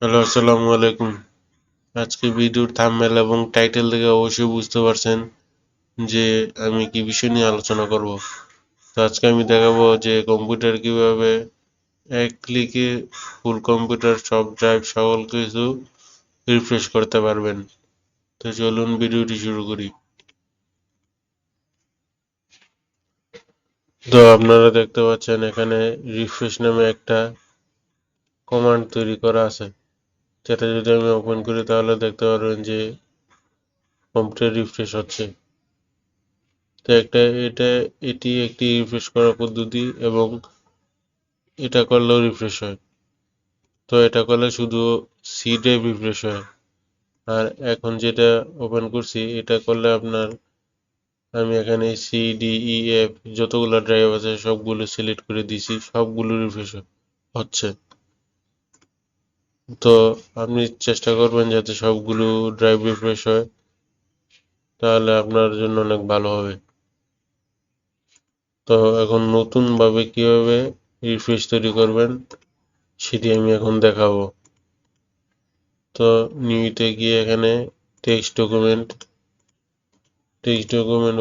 Hello, আসসালামু আলাইকুম। আজকে ভিডিওর থাম্বনেল এবং টাইটেল থেকে অবশ্যই বুঝতে পারছেন যে আমি কি বিষয় নিয়ে আলোচনা করব। তো আজকে আমি দেখাবো যে কম্পিউটার কিভাবে এক ক্লিকে ফুল কম্পিউটার সব ড্রাইভ সকল কিছু রিফ্রেশ করতে পারবেন। তো চলুন ভিডিওটি শুরু করি। তো আপনারা দেখতে পাচ্ছেন এখানে রিফ্রেশ নামে একটা কমান্ড তৈরি করা আছে, যেটা যদি আমি ওপেন করি তাহলে দেখতে পারবেন যে কম্পিউটার রিফ্রেশ হচ্ছে। তো এটি একটি রিফ্রেশ করার পদ্ধতি এবং এটা করলেও রিফ্রেশ হয়। তো এটা করলে শুধু সি ড্রাইভ রিফ্রেশ হয়। আর এখন যেটা ওপেন করছি এটা করলে আমি এখানে সি ডি ই এফ যতগুলো ড্রাইভ আছে সবগুলো সিলেক্ট করে দিছি, সবগুলো রিফ্রেশ হচ্ছে। তো আপনি চেষ্টা করবেন যাতে সবগুলো ড্রাইভ রিফ্রেশ হয়, তাহলে আপনার জন্য অনেক ভালো হবে। তো এখন নতুন ভাবে কিভাবে রিফ্রেশ তৈরি করবেন সেটি আমি এখন দেখাবো। তো নিউতে গিয়ে এখানে টেক্সট ডকুমেন্ট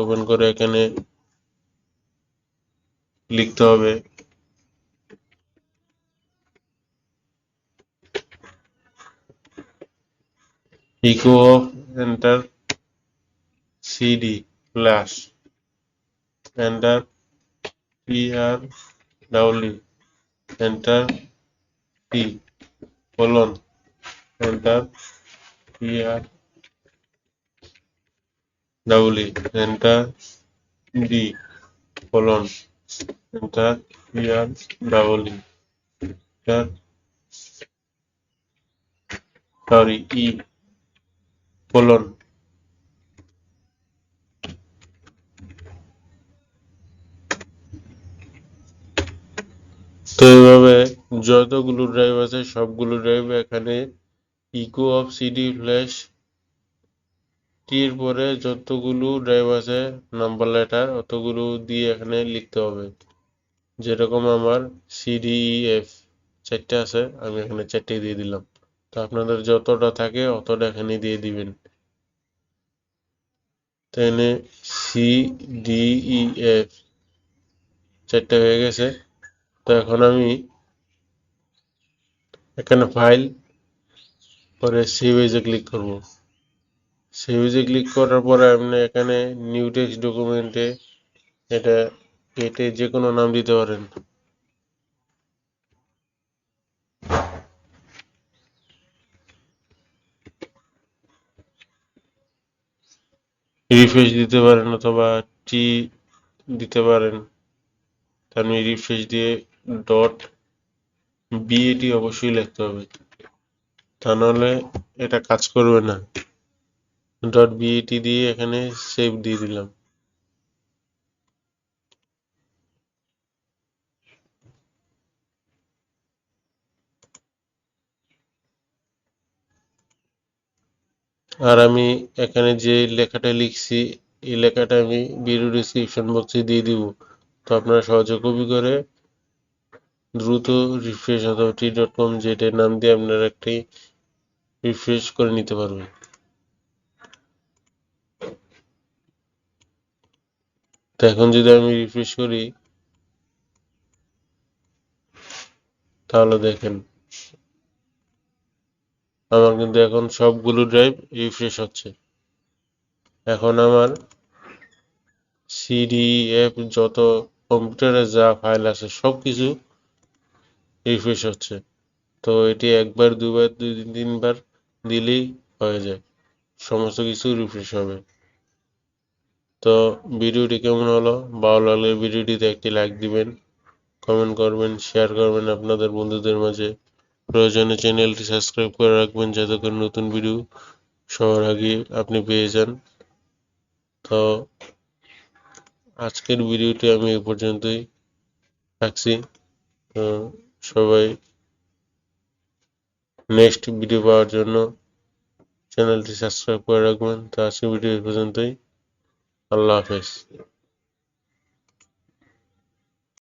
ওপেন করে এখানে লিখতে হবে echo off enter CD flash enter PR W enter P colon enter PR W enter D colon enter PR W enter E colon. তো এইভাবে যতগুলো ড্রাইভ আছে সবগুলো ড্রাইভ এখানে ইকো অফ সিডি ফ্ল্যাশ টির পরে যতগুলো ড্রাইভ আছে নাম্বার লেটার অতগুলো দিয়ে এখানে লিখতে হবে। যেরকম আমার সিডিইএফ চারটে আছে, আমি এখানে চারটে দিয়ে দিলাম। তো আপনাদের যতটা থাকে অতটা এখানে দিয়ে দিবেন। তো এখানে সিডিইএফ চারটে হয়ে গেছে। তো এখন আমি এখানে ফাইল পরে সেভ এজে ক্লিক করব। সেভ এজে ক্লিক করার পরে আপনি এখানে নিউ টেক্সট ডকুমেন্টে এটা কেটে যে কোনো নাম দিতে পারেন। রিফ্রেশ দিতে পারেন অথবা টি দিতে পারেন। আমি রিফ্রেশ দিয়ে ডট বিএটি অবশ্যই লিখতে হবে, তা নাহলে এটা কাজ করবে না। ডট বিএটি দিয়ে এখানে সেভ দিয়ে দিলাম। আর আমি এখানে যে লেখাটা লিখছি এই লেখাটা আমি ভিডিও ডিসক্রিপশন বক্সে দিয়ে দিব। তো আপনারা সহজে কপি করে দ্রুত রিফ্রেশ অথবা টি.কম যেটা নাম দিয়ে আপনারা একটি রিফ্রেশ করে নিতে পারবেন। তো এখন যদি আমি রিফ্রেশ করি তাহলে দেখেন আমার কিন্তু এখন সবগুলো ড্রাইভ রিফ্রেশ হচ্ছে। এখন আমার সিডিএফ যত কম্পিউটারে যা ফাইল আছে সবকিছু রিফ্রেশ হচ্ছে। তো এটি একবার দুবার দুই তিনবার দিলেই হয়ে যায়, সমস্ত কিছু রিফ্রেশ হবে। তো ভিডিওটি কেমন হলো, ভালো লাগলে ভিডিওটিতে একটি লাইক দিবেন, কমেন্ট করবেন, শেয়ার করবেন আপনাদের বন্ধুদের মাঝে। প্রয়োজনে চ্যানেলটি সাবস্ক্রাইব করে রাখবেন যাতে করে নতুন ভিডিও সবার আগে আপনি পেয়ে যান। তো আজকের ভিডিওটি আমি এই পর্যন্তই রাখছি। তো সবাই নেক্সট ভিডিও পাওয়ার জন্য চ্যানেলটি সাবস্ক্রাইব করে রাখবেন। তো আজকের ভিডিও এই পর্যন্তই। আল্লাহ হাফেজ।